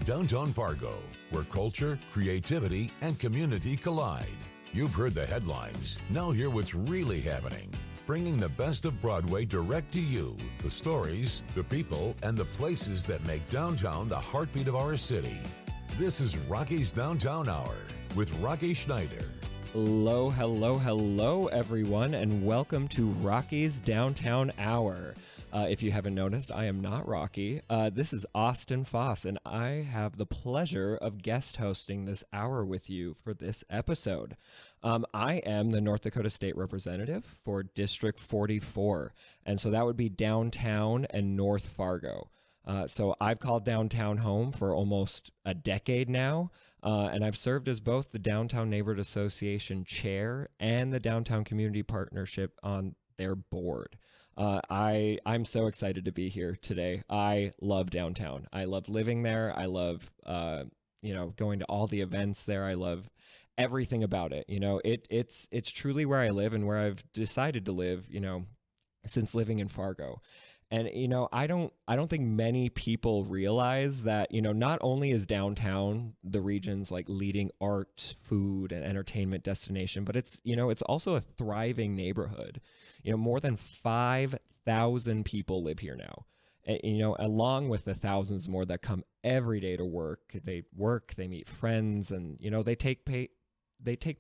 Downtown Fargo, where culture, creativity, and community collide. You've heard the headlines. Now hear what's really happening. Bringing the best of Broadway direct to you. The stories, the people, and the places that make downtown the heartbeat of our city. This is Rocky's Downtown Hour with Rocky Schneider. Hello, everyone, and welcome to Rocky's Downtown Hour. If you haven't noticed, I am not Rocky. This is Austin Foss, and I have the pleasure of guest hosting this hour with you for this episode. I am the North Dakota State Representative for District 44, and so that would be downtown and North Fargo. So I've called downtown home for almost a decade now, and I've served as both the Downtown Neighborhood Association chair and the Downtown Community Partnership on their board. I'm so excited to be here today. I love downtown. I love living there. I love, going to all the events there. I love everything about it. It's truly where I live and where I've decided to live, since living in Fargo. And, I don't think many people realize that, not only is downtown the region's like leading art, food, and entertainment destination, but it's also a thriving neighborhood. More than 5,000 people live here now. And, along with the thousands more that come every day to work. They meet friends, and, they take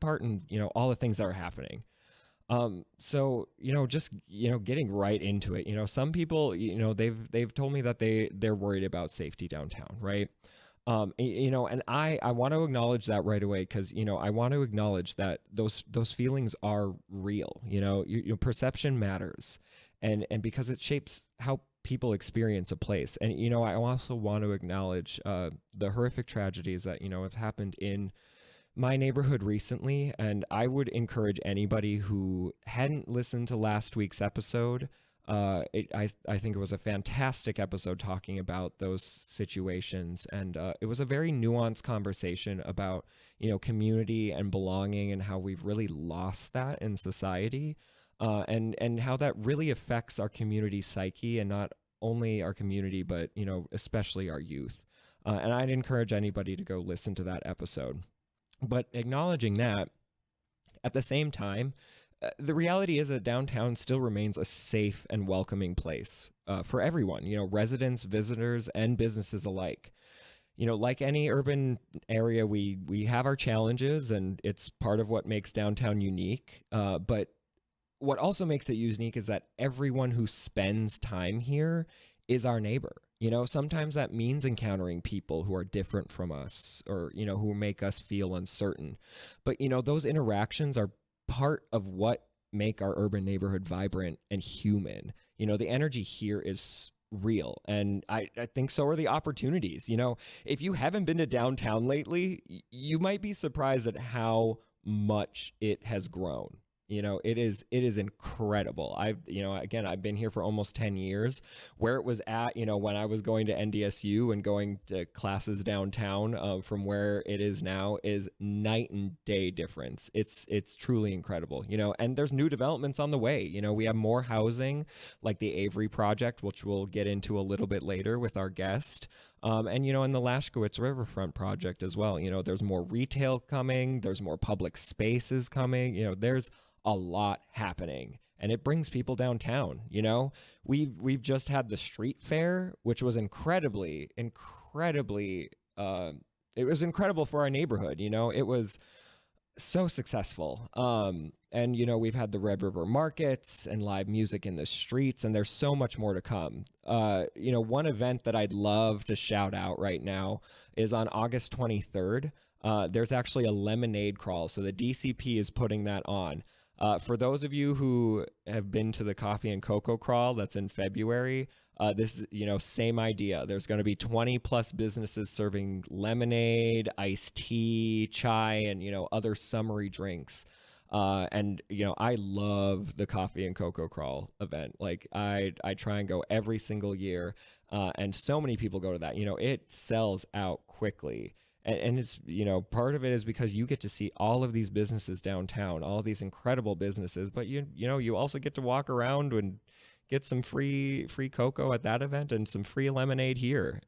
part in, all the things that are happening. So, getting right into it, some people, they've told me that they're worried about safety downtown, right? And I want to acknowledge that right away, because, I want to acknowledge that those feelings are real. Your perception matters, and because it shapes how people experience a place. And, I also want to acknowledge, the horrific tragedies that, have happened in my neighborhood recently. And I would encourage anybody who hadn't listened to last week's episode. I think it was a fantastic episode talking about those situations. And it was a very nuanced conversation about, community and belonging, and how we've really lost that in society, and how that really affects our community psyche, and not only our community, but, especially our youth. And I'd encourage anybody to go listen to that episode. But acknowledging that, at the same time, the reality is that downtown still remains a safe and welcoming place for everyone, residents, visitors, and businesses alike. Like any urban area, we have our challenges, and it's part of what makes downtown unique. But what also makes it unique is that everyone who spends time here is our neighbor. Sometimes that means encountering people who are different from us, or, who make us feel uncertain. But, those interactions are part of what make our urban neighborhood vibrant and human. The energy here is real. And I think so are the opportunities. If you haven't been to downtown lately, you might be surprised at how much it has grown. It is incredible. I've been here for almost 10 years. Where it was at, when I was going to NDSU and going to classes downtown, from where it is now, is night and day difference. It's truly incredible, and there's new developments on the way. We have more housing, like the Avery Project, which we'll get into a little bit later with our guest. And, in the Lashkowitz Riverfront project as well, there's more retail coming, there's more public spaces coming, there's a lot happening, and it brings people downtown. We've just had the street fair, which was incredibly, it was incredible for our neighborhood. It was so successful. And, we've had the Red River markets and live music in the streets, and there's so much more to come. One event that I'd love to shout out right now is on August 23rd. There's actually a lemonade crawl. So the DCP is putting that on. For those of you who have been to the Coffee and Cocoa Crawl, that's in February, this is, same idea. There's going to be 20 plus businesses serving lemonade, iced tea, chai, and, other summery drinks. And, I love the Coffee and Cocoa Crawl event. Like I try and go every single year, and so many people go to that. It sells out quickly. And it's, part of it is because you get to see all of these businesses downtown, all of these incredible businesses, but you also get to walk around and, get some free cocoa at that event and some free lemonade here.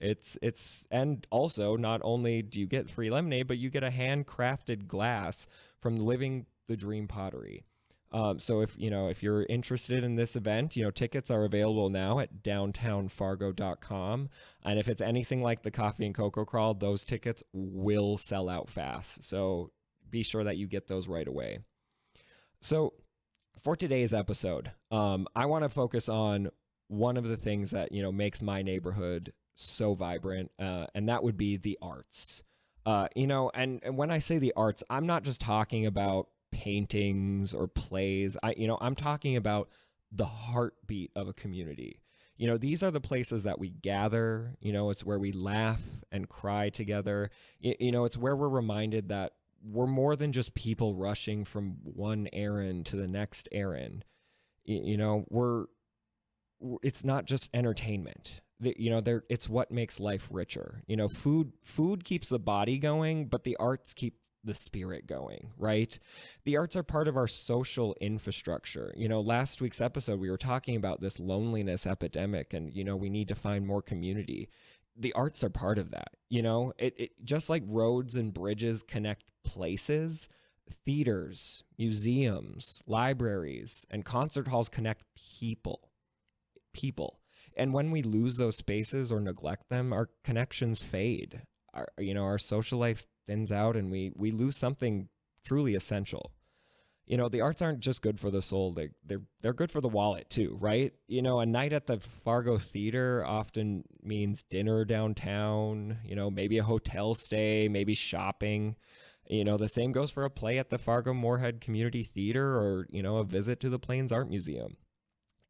And also not only do you get free lemonade, but you get a handcrafted glass from Living the Dream Pottery. So if you're interested in this event, tickets are available now at downtownfargo.com. And if it's anything like the Coffee and Cocoa Crawl, those tickets will sell out fast. So be sure that you get those right away. So for today's episode, I want to focus on one of the things that, makes my neighborhood so vibrant, and that would be the arts. And when I say the arts, I'm not just talking about paintings or plays. I'm talking about the heartbeat of a community. These are the places that we gather. It's where we laugh and cry together. It's where we're reminded that we're more than just people rushing from one errand to the next errand. It's not just entertainment. It's what makes life richer. Food keeps the body going, but the arts keep the spirit going, right? The arts are part of our social infrastructure. Last week's episode, we were talking about this loneliness epidemic, and, we need to find more community. The arts are part of that. It just like roads and bridges connect places, theaters, museums, libraries, and concert halls connect people. And when we lose those spaces or neglect them, our connections fade. Our social life thins out, and we lose something truly essential. The arts aren't just good for the soul; they're good for the wallet too, right? A night at the Fargo Theatre often means dinner downtown. Maybe a hotel stay, maybe shopping. The same goes for a play at the Fargo-Moorhead Community Theatre, or a visit to the Plains Art Museum.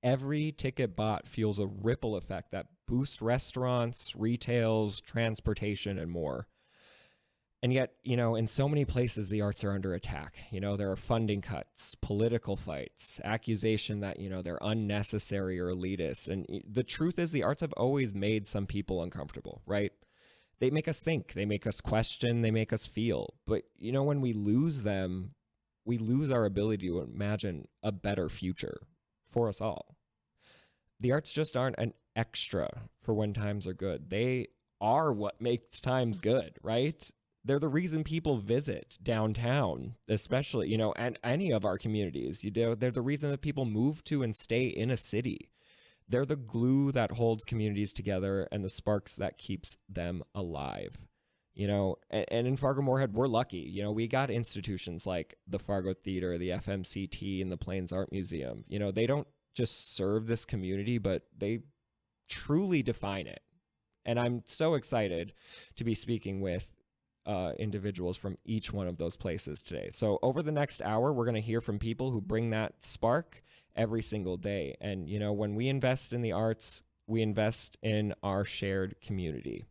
Every ticket bought fuels a ripple effect that boosts restaurants, retails, transportation, and more. And yet, in so many places, the arts are under attack. There are funding cuts, political fights, accusation that, they're unnecessary or elitist. And the truth is, the arts have always made some people uncomfortable, right? They make us think, they make us question, they make us feel. But, when we lose them, we lose our ability to imagine a better future for us all. The arts just aren't an extra for when times are good. They are what makes times good, right? They're the reason people visit downtown, especially, and any of our communities. They're the reason that people move to and stay in a city. They're the glue that holds communities together and the sparks that keeps them alive. And in Fargo-Moorhead, we're lucky. We got institutions like the Fargo Theatre, the FMCT, and the Plains Art Museum. They don't just serve this community, but they truly define it. And I'm so excited to be speaking with individuals from each one of those places today. So over the next hour, we're going to hear from people who bring that spark every single day. And, when we invest in the arts, we invest in our shared community.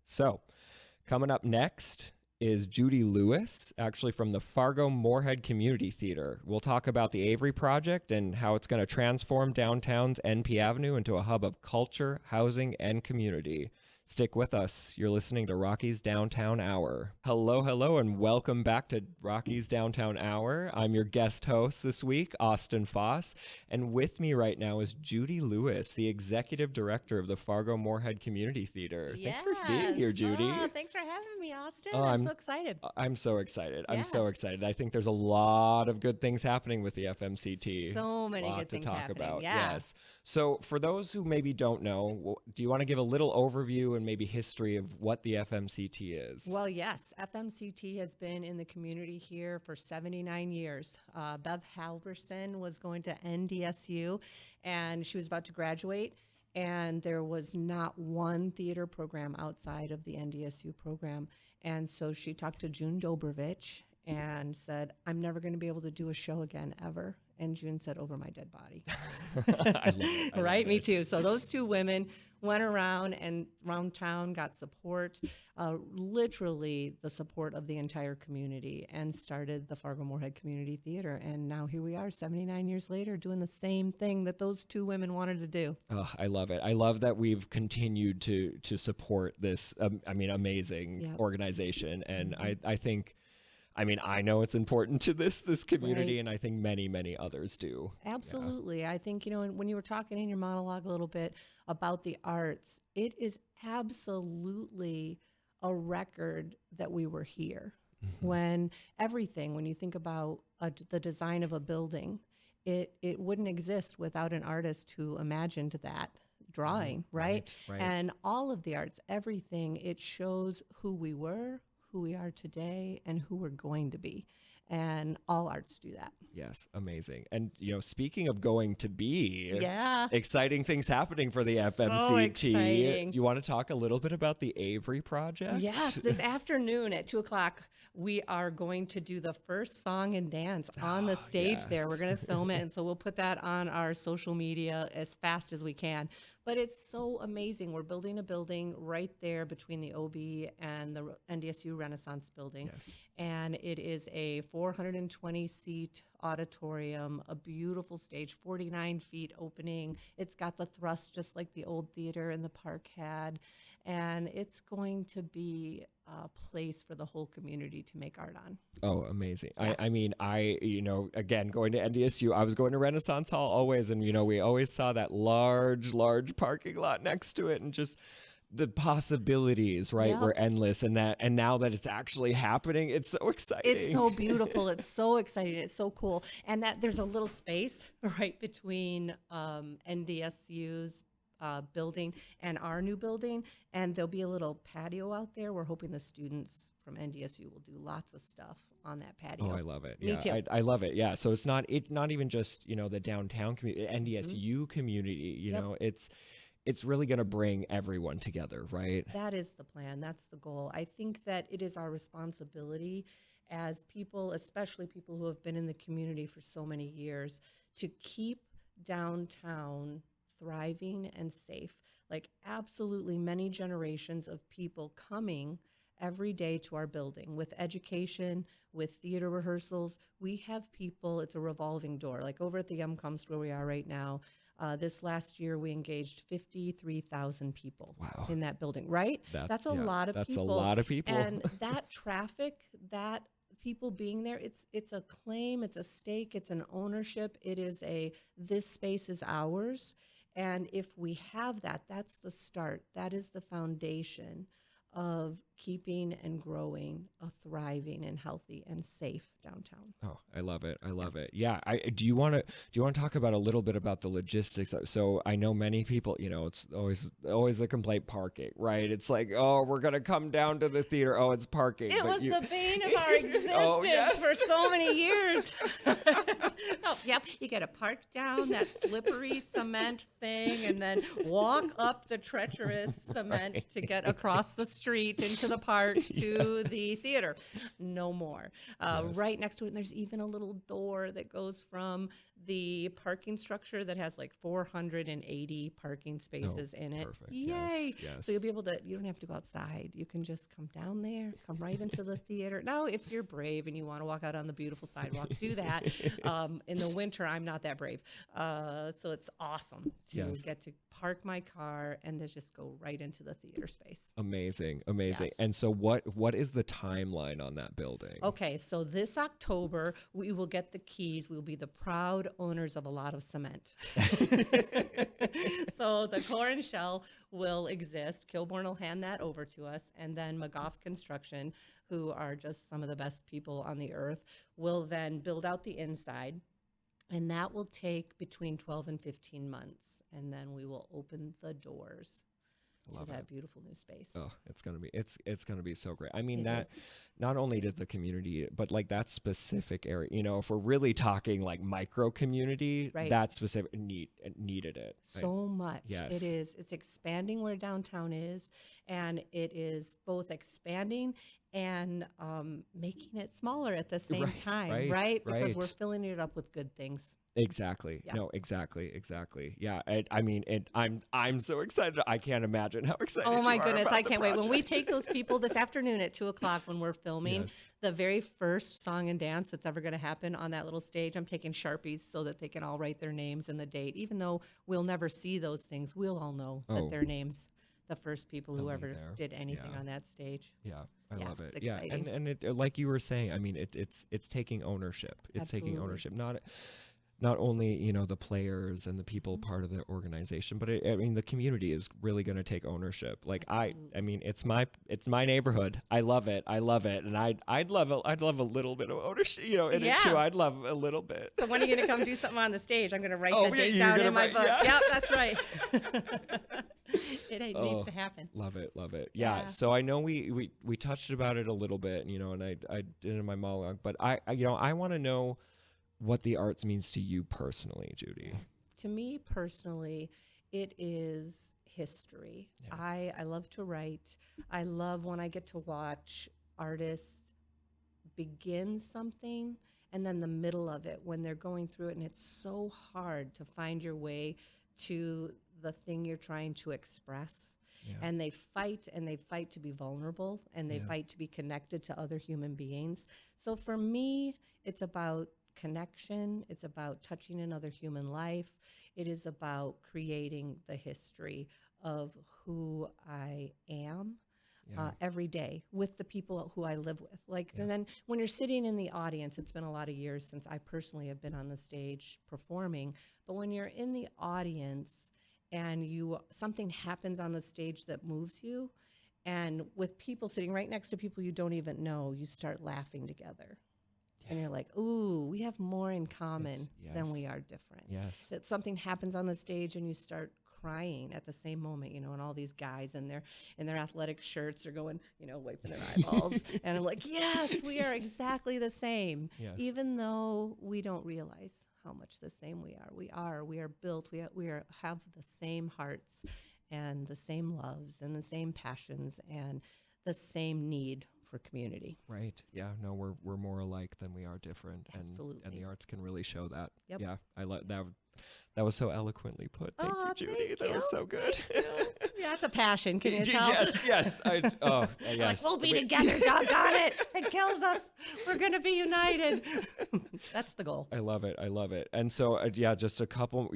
So coming up next is Judy Lewis, actually from the Fargo-Moorhead Community Theatre. We'll talk about the Avery Project and how it's going to transform downtown's NP Avenue into a hub of culture, housing, and community. Stick with us. You're listening to Rocky's Downtown Hour. Hello, and welcome back to Rocky's Downtown Hour. I'm your guest host this week, Austin Foss, and with me right now is Judy Lewis, the Executive Director of the Fargo-Moorhead Community Theatre. Yes. Thanks for being here, Judy. Oh, thanks for having me, Austin. I'm so excited. I'm so excited. Yeah. I'm so excited. I think there's a lot of good things happening with the FMCT. So many good things to talk happening. about. Yeah. Yes. So for those who maybe don't know, do you want to give a little overview and maybe history of what the FMCT is? Well, yes. FMCT has been in the community here for 79 years. Bev Halverson was going to NDSU, and she was about to graduate, and there was not one theater program outside of the NDSU program. And so she talked to June Dobrovich and said, I'm never going to be able to do a show again, ever. And June said, over my dead body. I love it. Right? Me too. So those two women went around town, got support, literally the support of the entire community, and started the Fargo-Moorhead Community Theatre. And now here we are 79 years later doing the same thing that those two women wanted to do. Oh, I love it. I love that we've continued to support this, amazing organization. And I think I mean, I know it's important to this community, Right. and I think many others do. Absolutely. I think, when you were talking in your monologue a little bit about the arts, it is absolutely a record that we were here. When when you think about the design of a building, it wouldn't exist without an artist who imagined that drawing, right? Right. And all of the arts, everything, it shows who we were, who we are today, and who we're going to be. And all arts do that. Yes, amazing. And speaking of going to be, Yeah. exciting things happening for the FMCT. exciting. You want to talk a little bit about the Avery Project? Yes, this afternoon at 2:00, we are going to do the first song and dance on the stage there. yes. We're going to film it, and so we'll put that on our social media as fast as we can. But it's so amazing. We're building a building right there between the OB and the NDSU Renaissance building. Yes. And it is a 420-seat auditorium, a beautiful stage, 49 feet opening. It's got the thrust just like the old theater in the park had. And it's going to be a place for the whole community to make art on. Oh, amazing. Yeah. I mean, again, going to NDSU, I was going to Renaissance Hall always, and, we always saw that large parking lot next to it, and just the possibilities, right, Yep. were endless. And now that it's actually happening, it's so exciting. It's so beautiful. It's so exciting. It's so cool. And that there's a little space right between NDSU's building and our new building, and there'll be a little patio out there. We're hoping the students from NDSU will do lots of stuff on that patio. Oh, I love it. Me Yeah, too. I love it. Yeah. So it's not even just, the downtown community, NDSU community, Yep. it's really going to bring everyone together, right? That is the plan. That's the goal. I think that it is our responsibility as people, especially people who have been in the community for so many years, to keep downtown thriving and safe. Like absolutely many generations of people coming every day to our building with education, with theater rehearsals. We have people, it's a revolving door. Like over at the Comst where we are right now, this last year we engaged 53,000 people in that building, right? That's a lot of people. That's a lot of people. And that traffic, that people being there, it's a claim, it's a stake, it's an ownership. It is this space is ours. And if we have that, that's the start. That is the foundation of keeping and growing a thriving and healthy and safe downtown. Oh, I love it. I love it. Yeah. Do you want to talk about a little bit about the logistics? So I know many people, it's always a complaint, parking, right? It's like, oh, we're going to come down to the theater. Oh, it's parking. It was the bane of our existence Oh, yes. for so many years. Yep. You got to park down that slippery cement thing and then walk up the treacherous cement to get across the street into the park to the theater. No more. Right next to it, and there's even a little door that goes from the parking structure that has like 480 parking spaces in it. Perfect. Yay. Yes. So you'll be able to, you don't have to go outside. You can just come down there, come right into the theater. Now, if you're brave and you want to walk out on the beautiful sidewalk, do that. In the winter, I'm not that brave. So it's awesome to get to park my car and then just go right into the theater space. Amazing. Yes. And so what is the timeline on that building? Okay, so this October, we will get the keys. We will be the proud owners of a lot of cement. So the core and shell will exist. Kilbourne will hand that over to us. And then McGough Construction, who are just some of the best people on the earth, will then build out the inside. And that will take between 12 and 15 months. And then we will open the doors to that beautiful new space. Oh, it's gonna be so great. I mean, It is. not only did the community, but like that specific area, if we're really talking like micro community, Right. that specific needed it. So much. Yes. It is. It's expanding where downtown is, and it is both expanding and making it smaller at the same time, right? Because we're filling it up with good things. Exactly. Yeah. No, exactly. Yeah. I'm so excited. I can't imagine how excited. Oh my you are goodness, about I the can't wait. When we project. take those people this afternoon at 2:00 when we're filming, Yes. the very first song and dance that's ever going to happen on that little stage, I'm taking Sharpies so that they can all write their names and the date. Even though we'll never see those things, we'll all know that their names the first people They'll who be ever there. did anything Yeah. on that stage. Yeah, I Yeah, love it. it's Yeah, exciting. and it, like you were saying, I mean, it's taking ownership. It's taking Absolutely. ownership, not only, you know, the players and the people part of the organization, but I mean, the community is really going to take ownership. Like I mean, it's my neighborhood. I love it, and I'd love a little bit of ownership, you know, in it too. Yeah. I'd love a little bit. So when are you going to come do something on the stage? I'm going to write Oh, the yeah, date you're down gonna in my write- book. yeah. Yep, that's right. It needs to happen. Love it. Yeah. Yeah. So I know we touched about it a little bit, you know, and I did it in my monologue, but I you know, I want to know what the arts means to you personally, Judy. To me personally, it is history. Yeah. I love to write. I love when I get to watch artists begin something and then the middle of it when they're going through it, and it's so hard to find your way to the thing you're trying to express. Yeah. And they fight to be vulnerable, and they fight to be connected to other human beings. So for me, it's about connection. It's about touching another human life. It is about creating the history of who I am every day with the people who I live with. And then when you're sitting in the audience, it's been a lot of years since I personally have been on the stage performing, but when you're in the audience and something happens on the stage that moves you, and with people sitting right next to people you don't even know, you start laughing together. And you're like, ooh, we have more in common than we are different. Yes. That something happens on the stage and you start crying at the same moment, you know, and all these guys in their athletic shirts are going, you know, wiping their eyeballs. And I'm like, yes, we are exactly the same. Yes. Even though we don't realize how much the same we are. We are built, we have the same hearts and the same loves and the same passions and the same need for community. Right. Yeah. No, we're more alike than we are different. Absolutely. And the arts can really show that. Yep. Yeah. I love that. That was so eloquently put. Thank you, Judy. Thank That you. was so good. Yeah, it's a passion. Can you tell? Yes. Yes. Yes. Like, we'll be together, doggone it. It kills us. We're going to be united. That's the goal. I love it. And so, just a couple,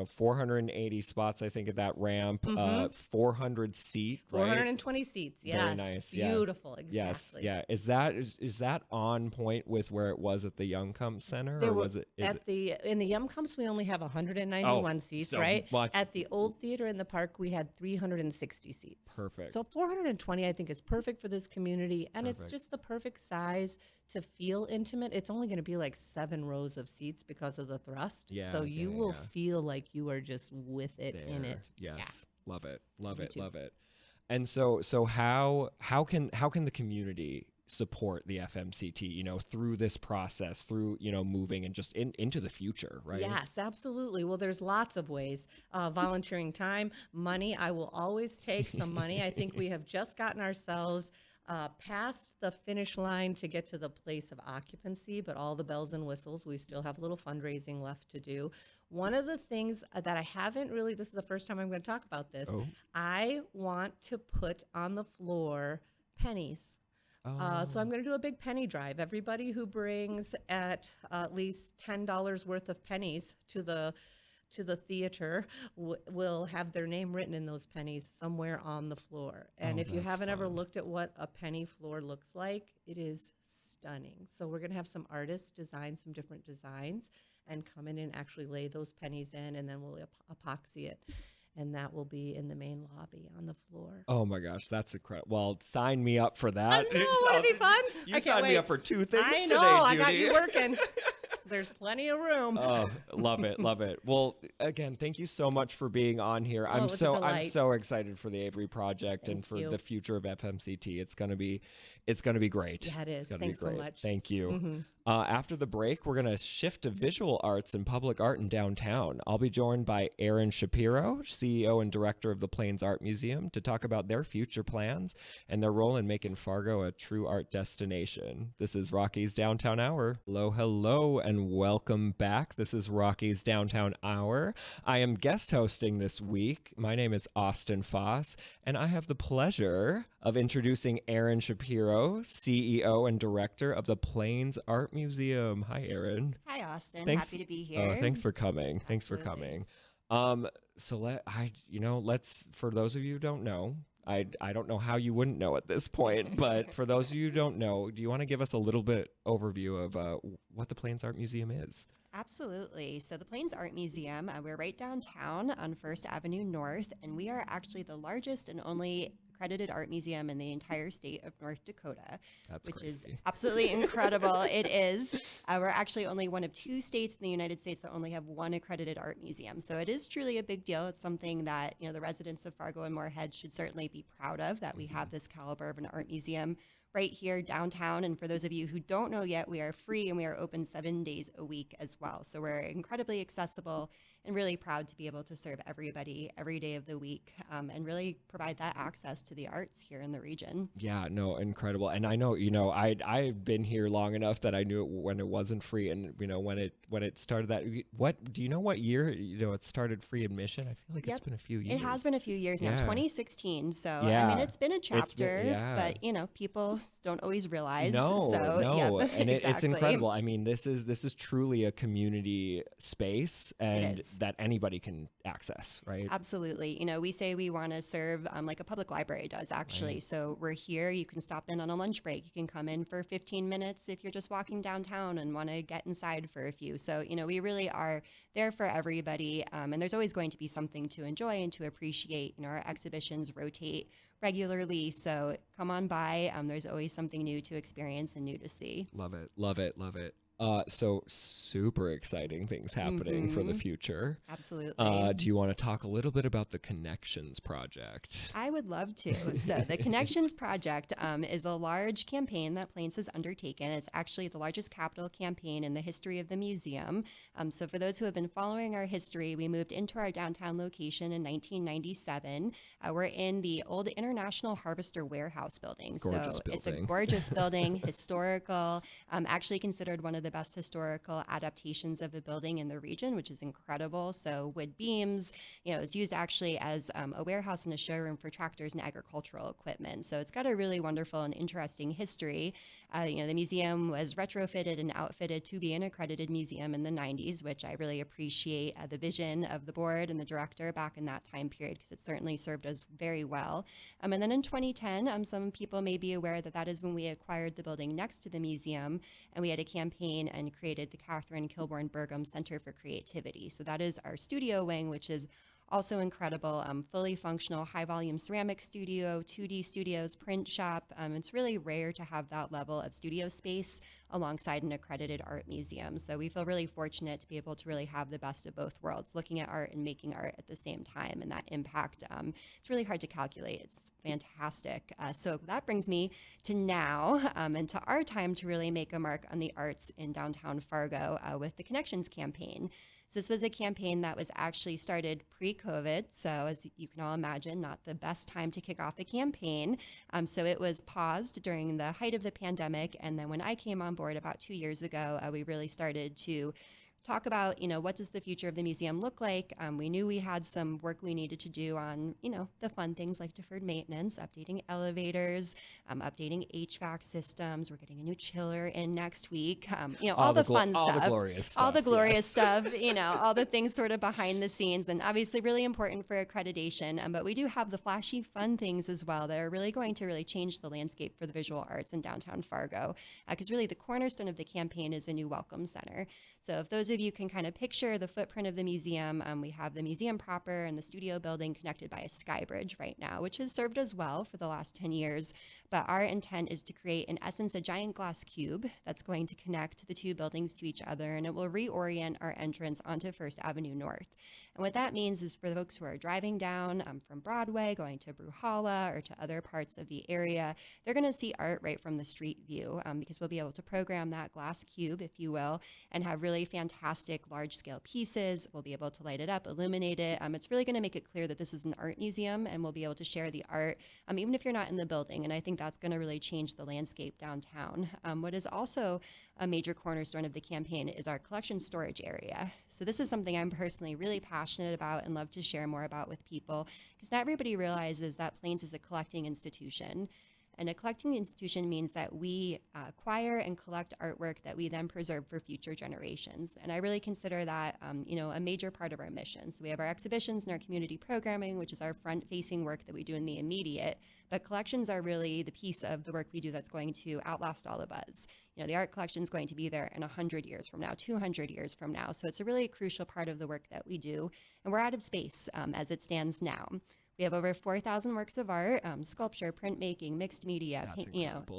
480 spots, I think, at that ramp, 400 seat, right? 420 seats. Yes. Very nice. Yeah. Beautiful. Yes. Exactly. Yeah. Is that on point with where it was at the Young Comp Center? There or were, was it? in the Yum Comps, we only have 191 seats, so right? much. At the old theater in the park, we had 360 seats. Perfect. So 420, I think, is perfect for this community, and it's Perfect. just the perfect size to feel intimate. It's only going to be like 7 rows of seats because of the thrust. Yeah, So you yeah, will yeah. feel like you are just with it in There. it. Yes. Yeah. Love it. Me too. Love it. And so how can the community support the FMCT, through this process, through, moving and just into the future, right? Yes, absolutely. Well, there's lots of ways. Volunteering time, money. I will always take some money. I think we have just gotten ourselves past the finish line to get to the place of occupancy, but all the bells and whistles, we still have a little fundraising left to do. One of the things that I haven't really, this is the first time I'm going to talk about this. Oh. I want to put on the floor pennies. So I'm going to do a big penny drive. Everybody who brings at least $10 worth of pennies to the theater will have their name written in those pennies somewhere on the floor. And if you that's haven't ever fun. looked at what a penny floor looks like, it is stunning. So we're going to have some artists design some different designs and come in and actually lay those pennies in, and then we'll epoxy it. And that will be in the main lobby on the floor. Oh my gosh, that's incredible. Well, sign me up for that. I know, wouldn't it be fun? You I can't signed me wait. up for 2 things I today, know, I Judy. got you working. There's plenty of room. Oh, love it. Well, again, thank you so much for being on here. it was a I'm delight. so excited for the Avery Project and Thank for you. the future of FMCT. It's gonna be great. Yeah, it is. It's gonna Thanks be great. so much. Thank you. Mm-hmm. After the break, we're gonna shift to visual arts and public art in downtown. I'll be joined by Aaron Shapiro, CEO and director of the Plains Art Museum, to talk about their future plans and their role in making Fargo a true art destination. This is Rocky's Downtown Hour. Hello, and welcome back. This is Rocky's Downtown Hour. I am guest hosting this week. My name is Austin Foss, and I have the pleasure of introducing Aaron Shapiro, CEO and director of the Plains Art Museum. Hi, Aaron. Hi, Austin. Thanks- Happy to be here. Oh, thanks for coming. Thanks for Absolutely. coming. So let's, for those of you who don't know, I don't know how you wouldn't know at this point, but for those of you who don't know, do you want to give us a little bit overview of what the Plains Art Museum is? Absolutely. So the Plains Art Museum, we're right downtown on First Avenue North, and we are actually the largest and only accredited art museum in the entire state of North Dakota, which crazy. is absolutely incredible. It is. We're actually only one of 2 states in the United States that only have 1 accredited art museum. So it is truly a big deal. It's something that, the residents of Fargo and Moorhead should certainly be proud of, that we have this caliber of an art museum right here downtown. And for those of you who don't know yet, we are free and we are open 7 days a week as well. So we're incredibly accessible and really proud to be able to serve everybody every day of the week, and really provide that access to the arts here in the region. Yeah, no, incredible. And I know, I've been here long enough that I knew it when it wasn't free, and when it started that. What do you know? What year it started free admission? I feel like it's been a few years. It has been a few years now, 2016. So yeah. I mean, it's been a chapter, but people don't always realize. No, and exactly. it's incredible. I mean, this is truly a community space, and that anybody can access, right? Absolutely. We say we want to serve like a public library does, actually. Right. So we're here. You can stop in on a lunch break. You can come in for 15 minutes if you're just walking downtown and want to get inside for a few. So, we really are there for everybody. And there's always going to be something to enjoy and to appreciate. Our exhibitions rotate regularly. So come on by. There's always something new to experience and new to see. Love it. Love it. Love it. So super exciting things happening for the future. Absolutely. Do you want to talk a little bit about the Connections Project? I would love to. So the Connections Project is a large campaign that Plains has undertaken. It's actually the largest capital campaign in the history of the museum. So for those who have been following our history, we moved into our downtown location in 1997. We're in the old International Harvester Warehouse building. Gorgeous building. It's a gorgeous building, historical, actually considered one of the best historical adaptations of a building in the region, which is incredible. So wood beams, it's used actually as a warehouse and a showroom for tractors and agricultural equipment. So it's got a really wonderful and interesting history. The museum was retrofitted and outfitted to be an accredited museum in the 90s, which I really appreciate the vision of the board and the director back in that time period, because it certainly served us very well. And then in 2010, some people may be aware that is when we acquired the building next to the museum, and we had a campaign and created the Catherine Kilbourne Burgum Center for Creativity. So that is our studio wing, which is also incredible, fully functional, high-volume ceramic studio, 2D studios, print shop. It's really rare to have that level of studio space alongside an accredited art museum. So we feel really fortunate to be able to really have the best of both worlds, looking at art and making art at the same time. And that impact, it's really hard to calculate. It's fantastic. So that brings me to now and to our time to really make a mark on the arts in downtown Fargo with the Connections campaign. So this was a campaign that was actually started pre-COVID. So as you can all imagine, not the best time to kick off a campaign. So it was paused during the height of the pandemic. And then when I came on board about 2 years ago, we really started to talk about, what does the future of the museum look like? We knew we had some work we needed to do on, the fun things like deferred maintenance, updating elevators, updating HVAC systems. We're getting a new chiller in next week. All the fun stuff. All the glorious stuff. All the glorious stuff, all the things sort of behind the scenes, and obviously really important for accreditation. But we do have the flashy fun things as well that are really going to really change the landscape for the visual arts in downtown Fargo. Because really the cornerstone of the campaign is a new welcome center. So if those of you can kind of picture the footprint of the museum, we have the museum proper and the studio building connected by a sky bridge right now, which has served us well for the last 10 years. But our intent is to create, in essence, a giant glass cube that's going to connect the two buildings to each other, and it will reorient our entrance onto First Avenue North. And what that means is for the folks who are driving down from Broadway, going to Bruhala or to other parts of the area, they're going to see art right from the street view, because we'll be able to program that glass cube, if you will, and have really fantastic large-scale pieces. We'll be able to light it up, illuminate it. It's really going to make it clear that this is an art museum, and we'll be able to share the art, even if you're not in the building. And I think that's going to really change the landscape downtown. What is also a major cornerstone of the campaign is our collection storage area. So this is something I'm personally really passionate about and love to share more about with people, because not everybody realizes that Plains is a collecting institution. And a collecting institution means that we acquire and collect artwork that we then preserve for future generations. And I really consider that, a major part of our mission. So we have our exhibitions and our community programming, which is our front-facing work that we do in the immediate. But collections are really the piece of the work we do that's going to outlast all of us. The art collection is going to be there in 100 years from now, 200 years from now. So it's a really crucial part of the work that we do. And we're out of space as it stands now. We have over 4,000 works of art, sculpture, printmaking, mixed media,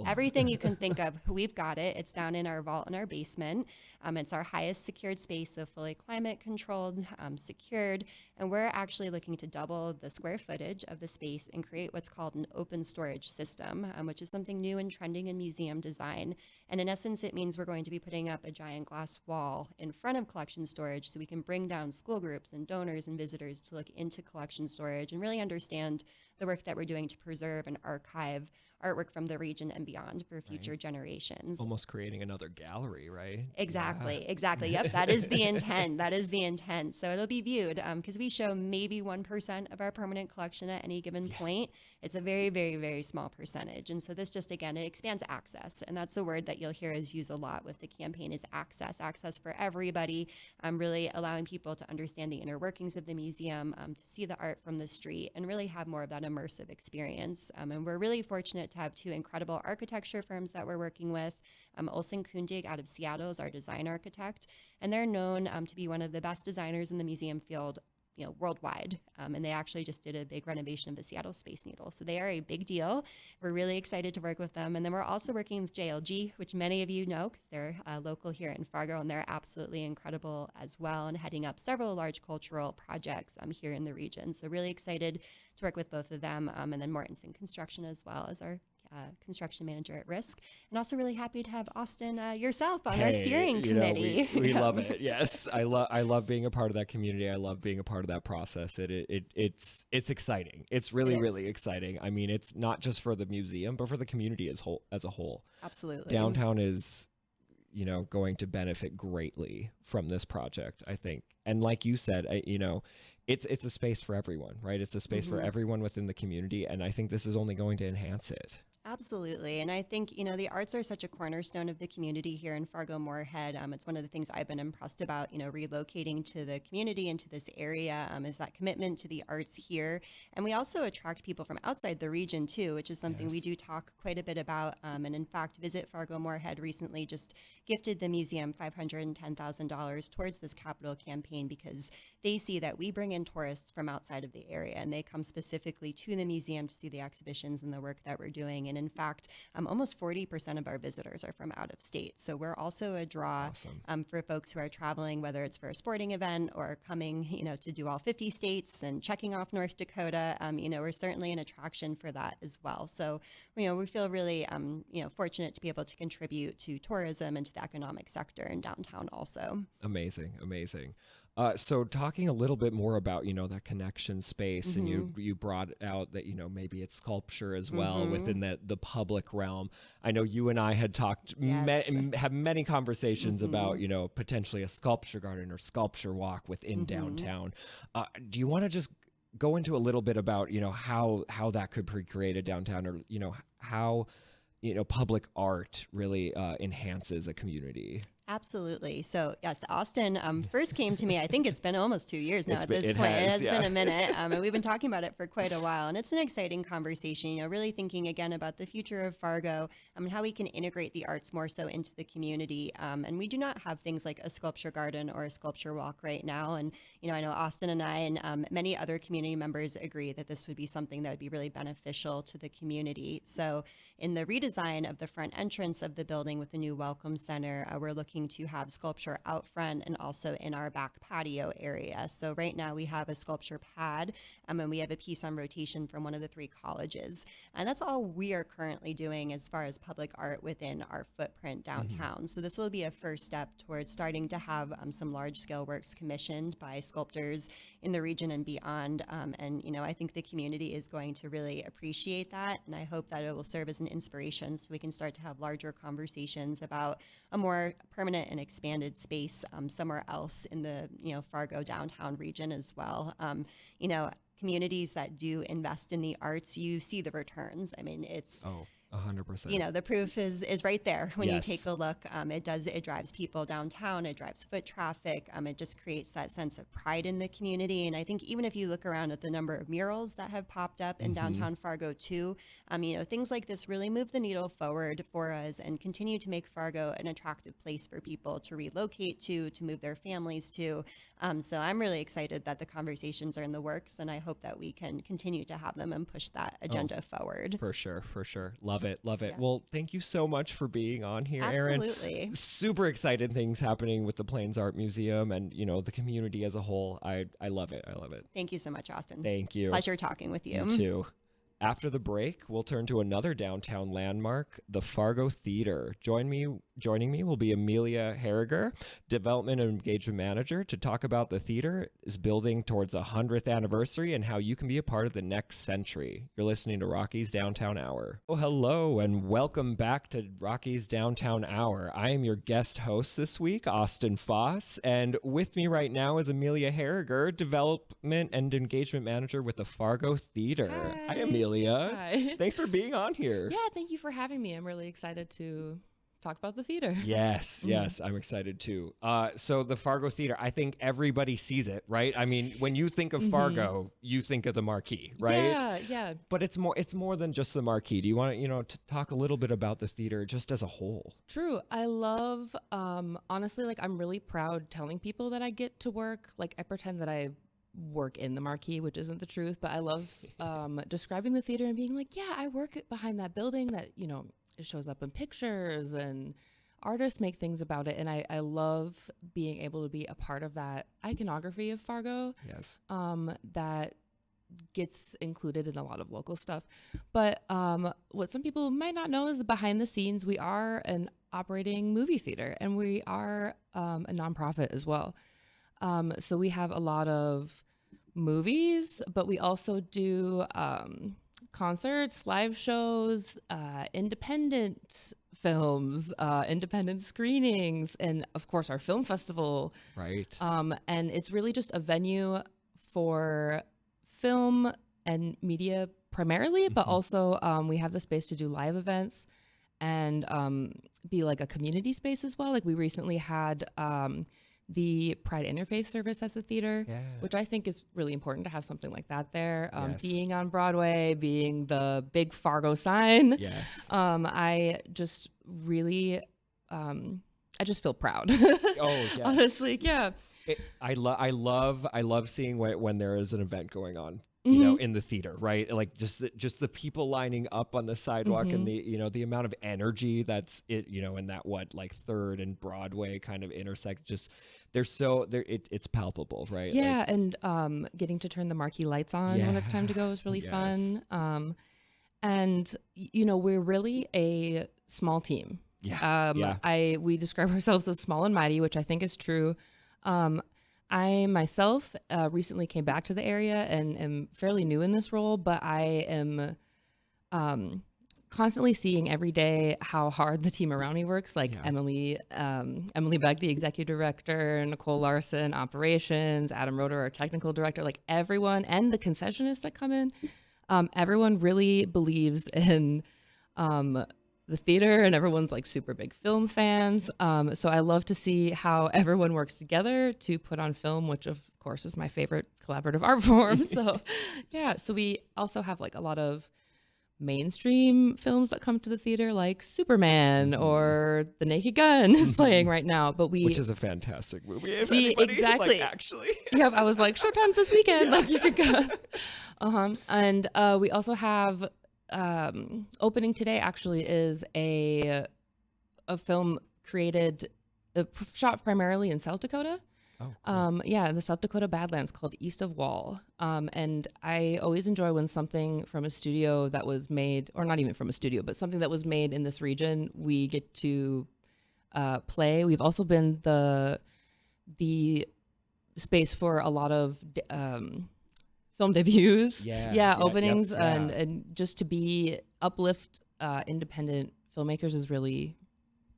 everything you can think of. We've got it. It's down in our vault in our basement. It's our highest secured space, so fully climate controlled, secured. And we're actually looking to double the square footage of the space and create what's called an open storage system, which is something new and trending in museum design. And in essence, it means we're going to be putting up a giant glass wall in front of collection storage so we can bring down school groups and donors and visitors to look into collection storage and really understand the work that we're doing to preserve and archive artwork from the region and beyond for future generations. Almost creating another gallery, right? Exactly. Yep, that is the intent. So it'll be viewed because we show maybe 1% of our permanent collection at any given point. It's a very, very, very small percentage. And so this just, again, it expands access. And that's a word that you'll hear us use a lot with the campaign is access for everybody, really allowing people to understand the inner workings of the museum, to see the art from the street and really have more of that immersive experience. And we're really fortunate to have two incredible architecture firms that we're working with. Olsen Kundig out of Seattle is our design architect, and they're known to be one of the best designers in the museum field, worldwide. And they actually just did a big renovation of the Seattle Space Needle. So they are a big deal. We're really excited to work with them. And then we're also working with JLG, which many of you know because they're local here in Fargo, and they're absolutely incredible as well, and heading up several large cultural projects here in the region. So really excited to work with both of them. And then Mortensen Construction as well as our construction manager at risk, and also really happy to have Austin yourself on our steering committee. We love it. Yes, I love being a part of that community. I love being a part of that process. It's exciting. It's really exciting. I mean, it's not just for the museum, but for the community as a whole. Absolutely. Downtown is, going to benefit greatly from this project, I think. And like you said, it's a space for everyone, right? It's a space for everyone within the community, and I think this is only going to enhance it. Absolutely. And I think, the arts are such a cornerstone of the community here in Fargo-Moorhead. It's one of the things I've been impressed about, relocating to the community and to this area is that commitment to the arts here. And we also attract people from outside the region too, which is something we do talk quite a bit about. And in fact, Visit Fargo-Moorhead recently just gifted the museum $510,000 towards this capital campaign because they see that we bring in tourists from outside of the area and they come specifically to the museum to see the exhibitions and the work that we're doing. And in fact, almost 40% of our visitors are from out of state. So we're also a draw for folks who are traveling, whether it's for a sporting event or coming, to do all 50 states and checking off North Dakota. We're certainly an attraction for that as well. So, we feel really, fortunate to be able to contribute to tourism and to the economic sector in downtown also. Amazing. So talking a little bit more about, that connection space, and you brought out that, maybe it's sculpture as well within the public realm. I know you and I had talked, have many conversations about, potentially a sculpture garden or sculpture walk within downtown. Do you want to just go into a little bit about, how that could be created downtown, or, how, public art really enhances a community? Absolutely. So yes, Austin first came to me, I think it's been almost 2 years now at this point. It has been a minute. And we've been talking about it for quite a while. And it's an exciting conversation, really thinking again about the future of Fargo and how we can integrate the arts more so into the community. And we do not have things like a sculpture garden or a sculpture walk right now. And, I know Austin and I and many other community members agree that this would be something that would be really beneficial to the community. So in the redesign of the front entrance of the building with the new Welcome Center, we're looking to have sculpture out front and also in our back patio area. So right now we have a sculpture pad and we have a piece on rotation from one of the 3 colleges. And that's all we are currently doing as far as public art within our footprint downtown. So this will be a first step towards starting to have some large scale works commissioned by sculptors in the region and beyond. And I think the community is going to really appreciate that. And I hope that it will serve as an inspiration so we can start to have larger conversations about a more permanent and expanded space somewhere else in the Fargo downtown region as well. Communities that do invest in the arts, you see the returns. I mean, it's 100%. The proof is right there when you Yes. take a look. It drives people downtown. It drives foot traffic. It just creates that sense of pride in the community. And I think even if you look around at the number of murals that have popped up in downtown Fargo too, things like this really move the needle forward for us and continue to make Fargo an attractive place for people to relocate to move their families to. So I'm really excited that the conversations are in the works, and I hope that we can continue to have them and push that agenda forward. For sure. Love it. Yeah. Well, thank you so much for being on here, Erin. Absolutely. Super excited things happening with the Plains Art Museum and, the community as a whole. I love it. Thank you so much, Austin. Thank you. Pleasure talking with you. You too. After the break, we'll turn to another downtown landmark, the Fargo Theatre. Joining me will be Amelia Harriger, Development and Engagement Manager, to talk about the theater is building towards a 100th anniversary and how you can be a part of the next century. You're listening to Rocky's Downtown Hour. Oh, hello, and welcome back to Rocky's Downtown Hour. I am your guest host this week, Austin Foss, and with me right now is Amelia Harriger, Development and Engagement Manager with the Fargo Theatre. Hi, Amelia. Hi. Thanks for being on here. Yeah, thank you for having me. I'm really excited to talk about the theater. Yes, I'm excited too. So the Fargo Theatre, I think everybody sees it, right? I mean, when you think of Fargo, you think of the marquee, right? Yeah. But it's more than just the marquee. Do you want to, talk a little bit about the theater just as a whole? True. I love, honestly, I'm really proud telling people that I get to work. I pretend that I work in the marquee, which isn't the truth, but I love describing the theater and being like, yeah, I work behind that building that, it shows up in pictures and artists make things about it. And I love being able to be a part of that iconography of Fargo. Yes. That gets included in a lot of local stuff. But what some people might not know is behind the scenes, we are an operating movie theater and we are a nonprofit as well. So we have a lot of movies, but we also do concerts, live shows, independent films, independent screenings, and of course our film festival. Right. And it's really just a venue for film and media primarily, but also we have the space to do live events and be a community space as well. We recently had the Pride Interfaith service at the theater, which I think is really important to have something like that there. Yes. Being on Broadway, being the big Fargo sign. Yes. I just really, I just feel proud. Oh, yes. Honestly, yeah. I love seeing when there is an event going on. In the theater, right? Just the people lining up on the sidewalk and the amount of energy that's in that Third and Broadway kind of intersect. Just it's palpable, right? Yeah, and getting to turn the marquee lights on when it's time to go is really fun. And we're really a small team. We describe ourselves as small and mighty, which I think is true. I myself recently came back to the area and am fairly new in this role, but I am constantly seeing every day how hard the team around me works. Emily Beck, the executive director, Nicole Larson, operations, Adam Roeder, our technical director, everyone, and the concessionists that come in. Everyone really believes in the theater, and everyone's super big film fans. So I love to see how everyone works together to put on film, which of course is my favorite collaborative art form. So so we also have a lot of mainstream films that come to the theater, like Superman or The Naked Gun is playing right now. But which is a fantastic movie. Exactly. Actually. Yep. I was showtime's this weekend. You could go. And we also have opening today actually is a film shot primarily in South Dakota. Oh, cool. The South Dakota Badlands called East of Wall. And I always enjoy when something from a studio that was made, or not even from a studio, but something that was made in this region, we get to play. We've also been the space for a lot of film debuts, openings, and just to uplift independent filmmakers is really,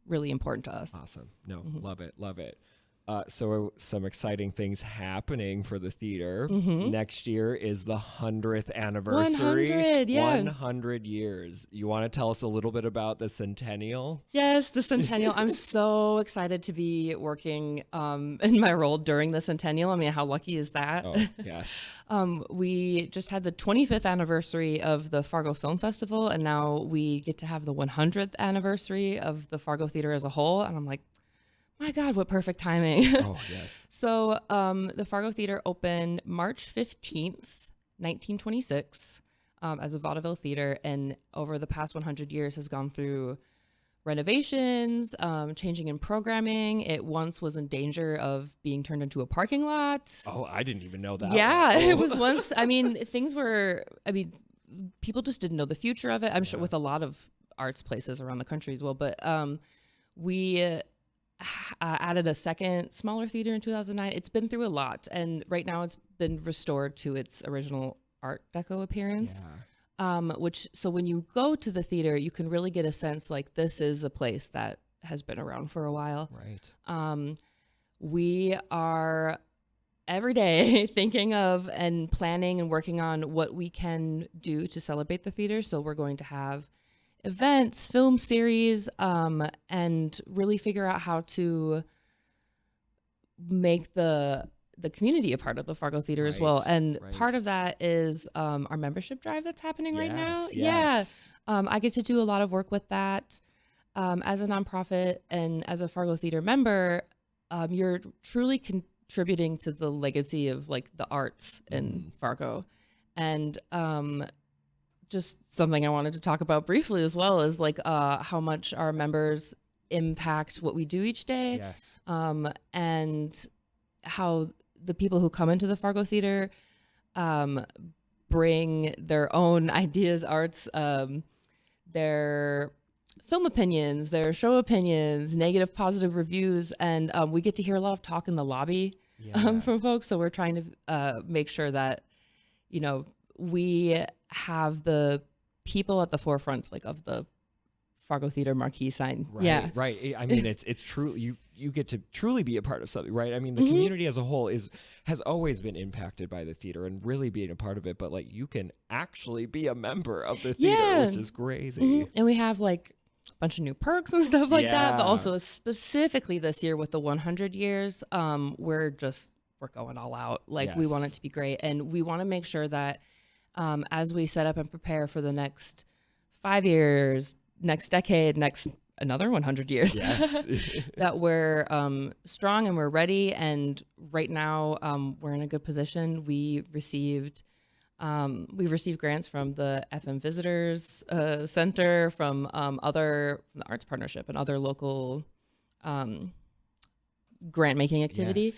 really important to us. Awesome. No, love it. So some exciting things happening for the theater. Next year is the 100th anniversary. 100, yeah. 100 years. You want to tell us a little bit about the centennial? Yes, the centennial. I'm so excited to be working in my role during the centennial. I mean, how lucky is that? Oh, yes. We just had the 25th anniversary of the Fargo Film Festival, and now we get to have the 100th anniversary of the Fargo Theatre as a whole. And I'm like, my God, what perfect timing. Oh, yes. So the Fargo Theatre opened March 15th, 1926, as a vaudeville theater, and over the past 100 years has gone through renovations, changing in programming. It once was in danger of being turned into a parking lot. Oh, I didn't even know that. Yeah, one. it was once. I mean, people just didn't know the future of it. I'm sure with a lot of arts places around the country as well. But we added a second smaller theater in 2009. It's been through a lot, and right now it's been restored to its original Art Deco appearance. Yeah. Which, so when you go to the theater, you can really get a sense like this is a place that has been around for a while. Right. We are every day thinking of and planning and working on what we can do to celebrate the theater. So we're going to have events, film series, and really figure out how to make the community a part of the Fargo Theater as well. And part of that is our membership drive that's happening right now. Yes. Yeah. I get to do a lot of work with that. As a nonprofit and as a Fargo Theater member, you're truly contributing to the legacy of like the arts in Fargo. And just something I wanted to talk about briefly as well is like how much our members impact what we do each day. Yes. And how the people who come into the Fargo Theater bring their own ideas, arts, their film opinions, their show opinions, negative, positive reviews. And we get to hear a lot of talk in the lobby from folks. So we're trying to make sure that, you know, we have the people at the forefront, like of the Fargo Theater marquee sign. Right, yeah. Right. I mean, it's true. You get to truly be a part of something, right? I mean, the community as a whole has always been impacted by the theater and really being a part of it. But like, you can actually be a member of the theater, which is crazy. And we have like a bunch of new perks and stuff like that. But Yeah. also specifically this year with the 100 years, we're going all out. Like we want it to be great. And we want to make sure that as we set up and prepare for the next 5 years, next decade, next another 100 years, that we're strong and we're ready. And right now we're in a good position. We received grants from the FM Visitors Center, from from the Arts Partnership and other local grant making activity.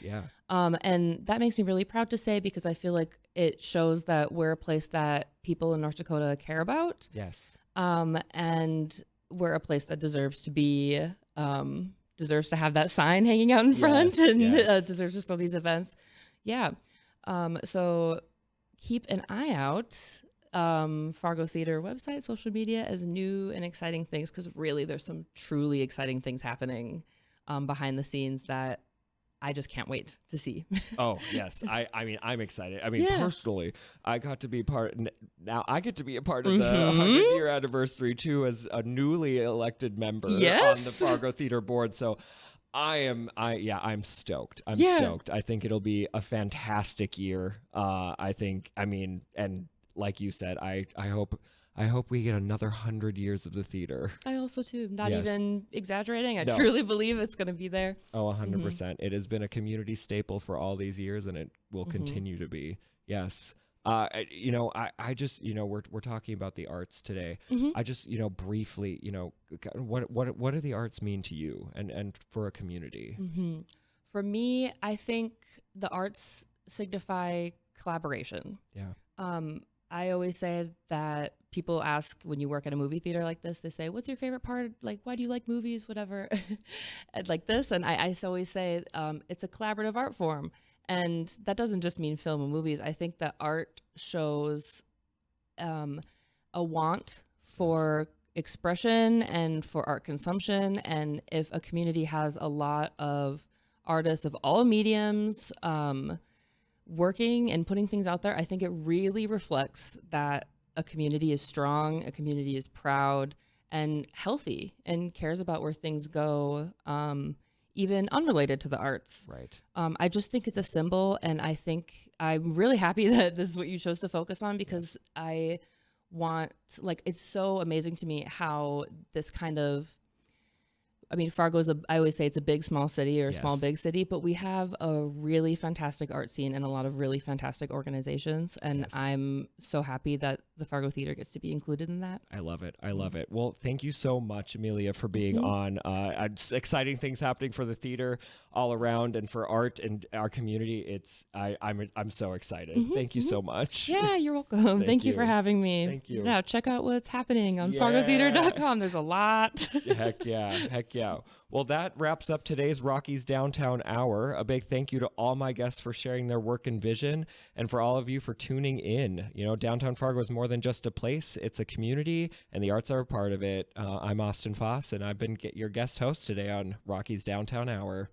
And that makes me really proud to say, because I feel like it shows that we're a place that people in North Dakota care about. Yes. And we're a place that deserves to have that sign hanging out in front and deserves to throw these events. Yeah. So keep an eye out, Fargo Theater website, social media, as new and exciting things, because really there's some truly exciting things happening behind the scenes that I just can't wait to see. Oh, yes. I mean, I'm excited. I mean, personally, I get to be a part of the 100-year anniversary too, as a newly elected member on the Fargo Theater board. So I'm stoked. I'm stoked. I think it'll be a fantastic year. And like you said, I hope we get another 100 years of the theater. I also too, not even exaggerating. I truly believe it's going to be there. Oh, 100%. It has been a community staple for all these years, and it will continue to be. Yes. I just, we're talking about the arts today. I just, briefly, what do the arts mean to you and for a community? For me, I think the arts signify collaboration. Yeah. I always say that people ask when you work at a movie theater like this, they say, what's your favorite part? Like, why do you like movies? Whatever. And like this. And I always say it's a collaborative art form. And that doesn't just mean film and movies. I think that art shows a want for expression and for art consumption. And if a community has a lot of artists of all mediums working and putting things out there, I think it really reflects that a community is strong, a community is proud and healthy and cares about where things go, even unrelated to the arts. Right. I just think it's a symbol, and I think I'm really happy that this is what you chose to focus on, because I want, like, it's so amazing to me how this kind of, I mean, Fargo's I always say it's a big, small city, or a small, big city, but we have a really fantastic art scene and a lot of really fantastic organizations. And I'm so happy that the Fargo Theatre gets to be included in that. I love it. I love it. Well, thank you so much, Amelia, for being on. Exciting things happening for the theater all around and for art and our community. I'm so excited. Thank you so much. Yeah, you're welcome. Thank you for having me. Thank you. Yeah, check out what's happening on fargotheater.com. There's a lot. Heck yeah. Heck yeah. Well, that wraps up today's Rockies Downtown Hour. A big thank you to all my guests for sharing their work and vision, and for all of you for tuning in. You know, Downtown Fargo is more than just a place. It's a community, and the arts are a part of it. I'm Austin Foss, and I've been your guest host today on Rockies Downtown Hour.